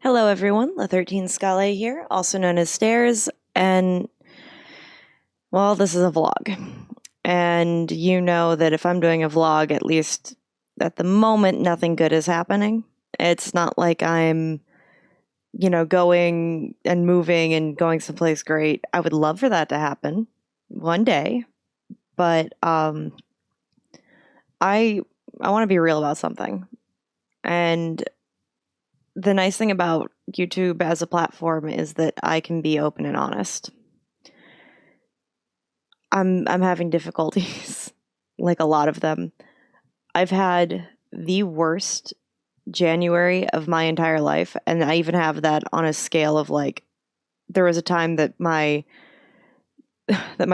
Hello, everyone. La 13 Scale here, also known as Stairs. And, well, this is a vlog. And you know that if I'm doing a vlog, at least at the moment, nothing good is happening. It's not like I'm, going and moving and going someplace great. I would love for that to happen one day, but I I want to be real about something. And the nice thing about YouTube as a platform is that I can be open and honest. I'm having difficulties, like a lot of them. I've had the worst January of my entire life, and I even have that on a scale of like there was a time that my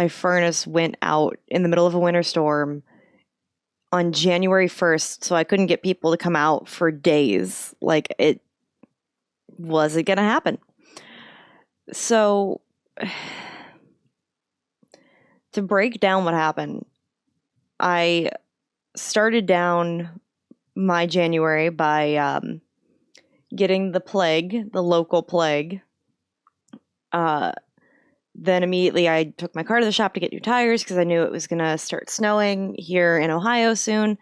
furnace went out in the middle of a winter storm on January 1st, so I couldn't get people to come out for days. Like it wasn't going to happen. So to break down what happened, I started down my January by getting the local plague. Uh, then immediately I took my car to the shop to get new tires because I knew it was going to start snowing here in Ohio soon.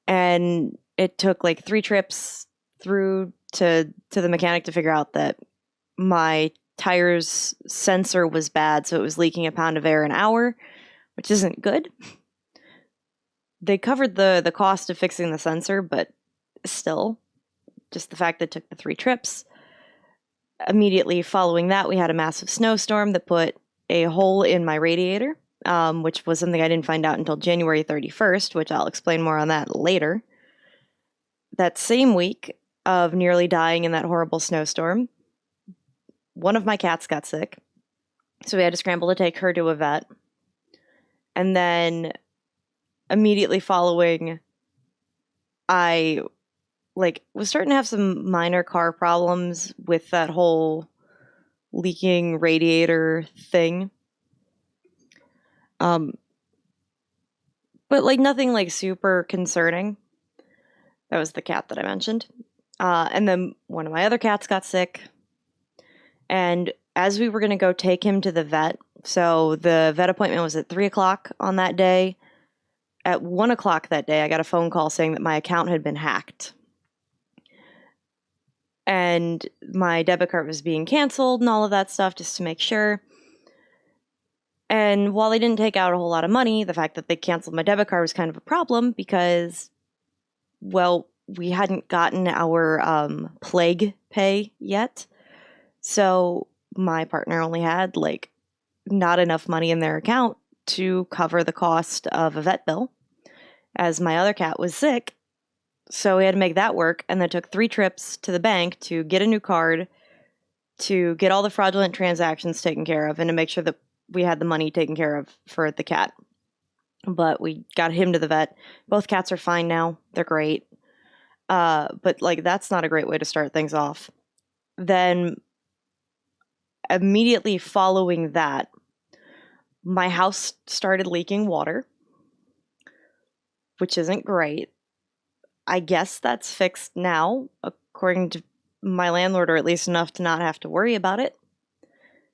And it took like 3 trips through to the mechanic to figure out that my tire's sensor was bad, so it was leaking a pound of air an hour, which isn't good. They covered the cost of fixing the sensor, but still, just the fact that it took the 3 trips. Immediately following that, we had a massive snowstorm that put a hole in my radiator, which was something I didn't find out until January 31st, which I'll explain more on that later. That same week of nearly dying in that horrible snowstorm, one of my cats got sick, so we had to scramble to take her to a vet. And then immediately following, I was starting to have some minor car problems with that whole leaking radiator thing. But nothing super concerning. That was the cat that I mentioned. And then one of my other cats got sick. And as we were going to go take him to the vet, so the vet appointment was at 3 o'clock on that day. At 1 o'clock that day, I got a phone call saying that my account had been hacked. And my debit card was being canceled and all of that stuff just to make sure. And while they didn't take out a whole lot of money, the fact that they canceled my debit card was kind of a problem because, well, we hadn't gotten our plague pay yet. So my partner only had not enough money in their account to cover the cost of a vet bill, as my other cat was sick. So we had to make that work, and then took 3 trips to the bank to get a new card, to get all the fraudulent transactions taken care of, and to make sure that we had the money taken care of for the cat. But we got him to the vet. Both cats are fine now. They're great. But that's not a great way to start things off. Then immediately following that, my house started leaking water, which isn't great. I guess that's fixed now, according to my landlord, or at least enough to not have to worry about it.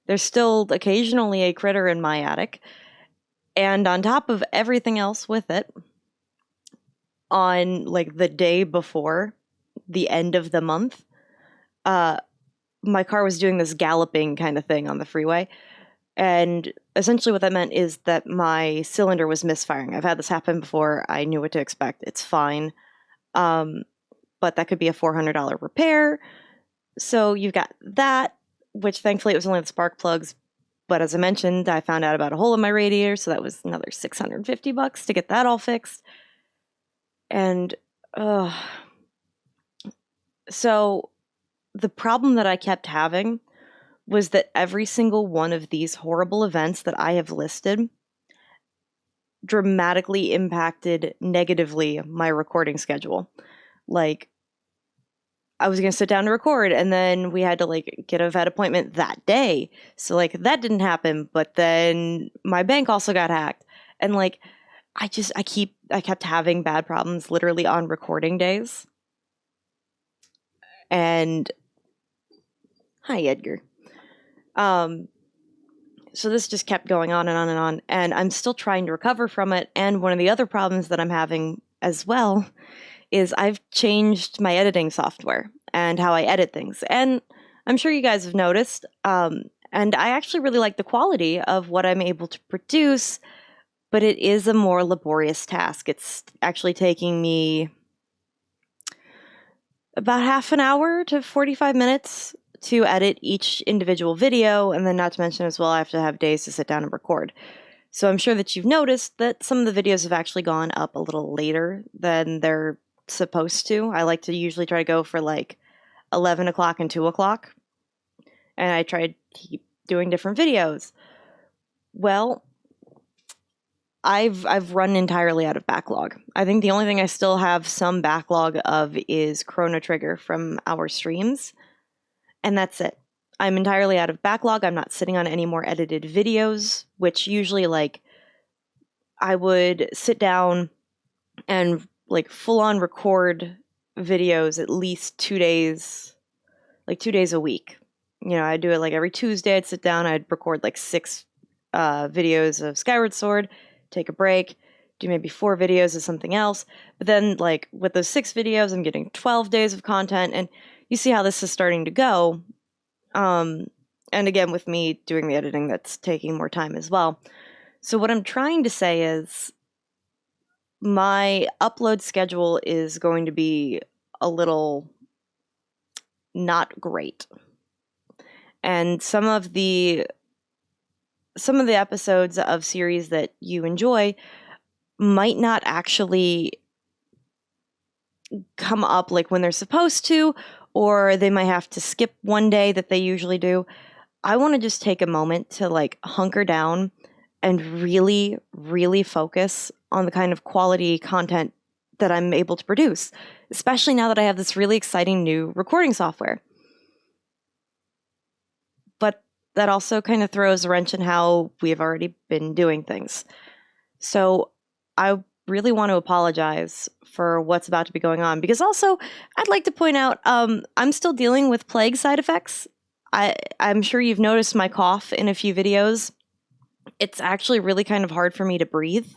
There's still occasionally a critter in my attic. And on top of everything else with it, on the day before the end of the month, my car was doing this galloping kind of thing on the freeway. And essentially what that meant is that my cylinder was misfiring. I've had this happen before. I knew what to expect. It's fine. But that could be a $400 repair. So you've got that, which thankfully it was only the spark plugs. But as I mentioned, I found out about a hole in my radiator, so that was another $650 to get that all fixed. And so the problem that I kept having was that every single one of these horrible events that I have listed dramatically impacted negatively my recording schedule. I was going to sit down to record, and then we had to get a vet appointment that day. So that didn't happen, but then my bank also got hacked. And I kept having bad problems literally on recording days. And Hi, Edgar. Um, so this just kept going on and on and on, and I'm still trying to recover from it. And one of the other problems that I'm having as well is I've changed my editing software and how I edit things. And I'm sure you guys have noticed. And I actually really like the quality of what I'm able to produce, but it is a more laborious task. It's actually taking me about half an hour to 45 minutes to edit each individual video. And then, not to mention as well, I have to have days to sit down and record. So I'm sure that you've noticed that some of the videos have actually gone up a little later than they're supposed to. I like to usually try to go for like 11 o'clock and 2 o'clock. And I try to keep doing different videos. Well, I've run entirely out of backlog. I think the only thing I still have some backlog of is Chrono Trigger from our streams, and that's it. I'm entirely out of backlog. I'm not sitting on any more edited videos, which usually like I would sit down and like full on record videos at least 2 days, like 2 days a week. You know, I'd do it like every Tuesday. I'd sit down, I'd record like 6 videos of Skyward Sword, take a break, do maybe 4 videos of something else. But then, like, with those 6 videos, I'm getting 12 days of content, and you see how this is starting to go. And again, with me doing the editing, that's taking more time as well. So what I'm trying to say is my upload schedule is going to be a little not great. And some of the episodes of series that you enjoy might not actually come up like when they're supposed to, or they might have to skip one day that they usually do. I want to just take a moment to like hunker down and really, really focus on the kind of quality content that I'm able to produce, especially now that I have this really exciting new recording software. But that also kind of throws a wrench in how we've already been doing things. So I really want to apologize for what's about to be going on, because also I'd like to point out I'm still dealing with plague side effects. I'm sure you've noticed my cough in a few videos. It's actually really kind of hard for me to breathe.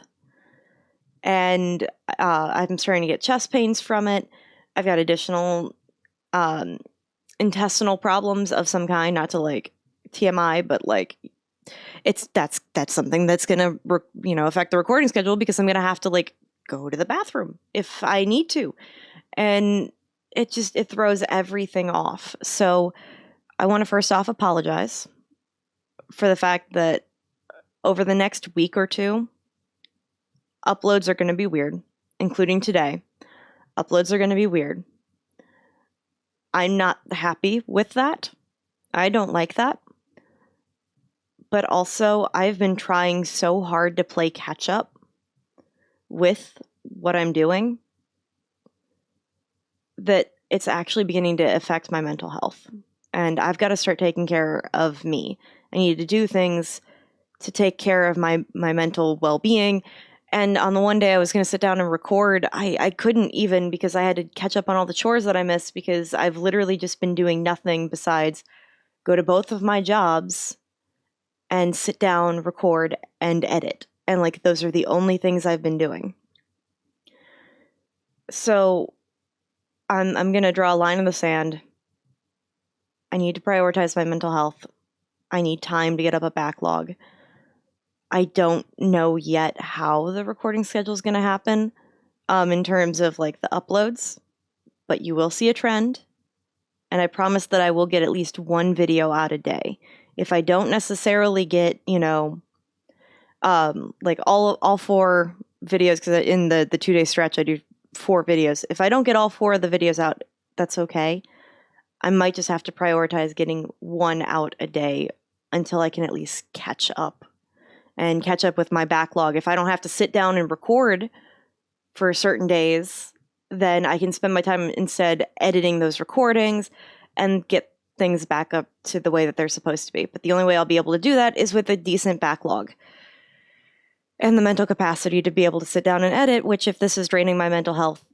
And I'm starting to get chest pains from it. I've got additional intestinal problems of some kind, not to like TMI, but like that's something that's gonna affect the recording schedule, because I'm gonna have to like go to the bathroom if I need to, and it throws everything off. So I want to first off apologize for the fact that over the next week or two, uploads are going to be weird, including today. Uploads are going to be weird. I'm not happy with that. I don't like that. But also, I've been trying so hard to play catch up with what I'm doing that it's actually beginning to affect my mental health. And I've got to start taking care of me. I need to do things to take care of my mental well-being. And on the one day I was going to sit down and record, I couldn't even, because I had to catch up on all the chores that I missed, because I've literally just been doing nothing besides go to both of my jobs and sit down, record, and edit. And like those are the only things I've been doing. So I'm going to draw a line in the sand. I need to prioritize my mental health. I need time to get up a backlog. I don't know yet how the recording schedule is going to happen in terms of like the uploads, but you will see a trend. And I promise that I will get at least one video out a day. If I don't necessarily get, like all 4 videos, because in the 2-day stretch I do 4 videos. If I don't get all 4 of the videos out, that's okay. I might just have to prioritize getting one out a day until I can at least catch up with my backlog. If I don't have to sit down and record for certain days, then I can spend my time instead editing those recordings and get things back up to the way that they're supposed to be. But the only way I'll be able to do that is with a decent backlog and the mental capacity to be able to sit down and edit, which if this is draining my mental health,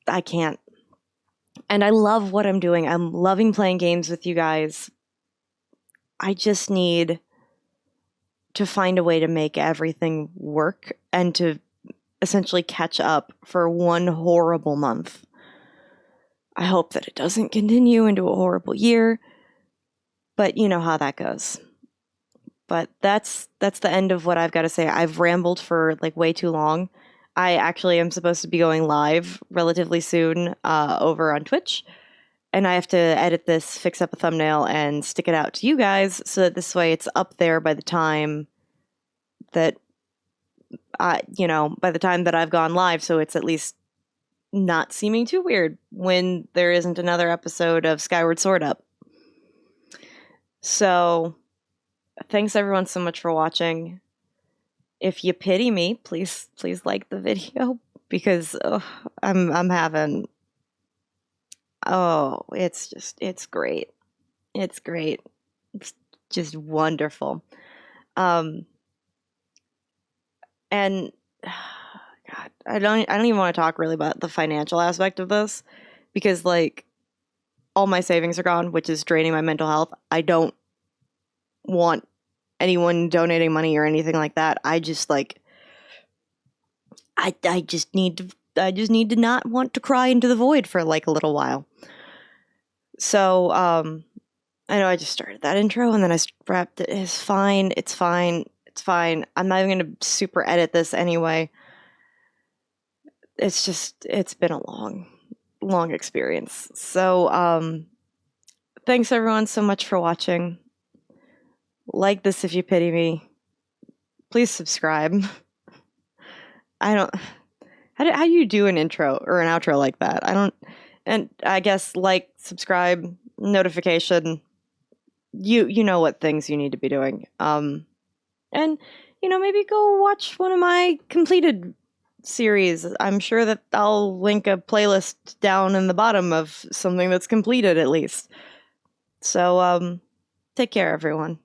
I can't. And I love what I'm doing. I'm loving playing games with you guys. I just need to find a way to make everything work and to essentially catch up for one horrible month. I hope that it doesn't continue into a horrible year, but you know how that goes. But that's the end of what I've got to say. I've rambled for like way too long. I actually am supposed to be going live relatively soon over on Twitch, and I have to edit this, fix up a thumbnail, and stick it out to you guys so that this way it's up there by the time that by the time that I've gone live, so it's at least not seeming too weird when there isn't another episode of Skyward Sword up. So, thanks everyone so much for watching. If you pity me, please like the video because I'm having it's great. It's great. It's just wonderful. And God, I don't even want to talk really about the financial aspect of this because like all my savings are gone, which is draining my mental health. I don't want anyone donating money or anything like that. I just like I just need to not want to cry into the void for like a little while. So I know I just started that intro and then I wrapped it. It's fine. It's fine. It's fine. I'm not even going to super edit this anyway. It's been a long experience. So, thanks everyone so much for watching. Like this if you pity me. Please subscribe. How do you do an intro or an outro like that? And I guess like, subscribe, notification. You know what things you need to be doing. And maybe go watch one of my completed series. I'm sure that I'll link a playlist down in the bottom of something that's completed at least. So take care everyone.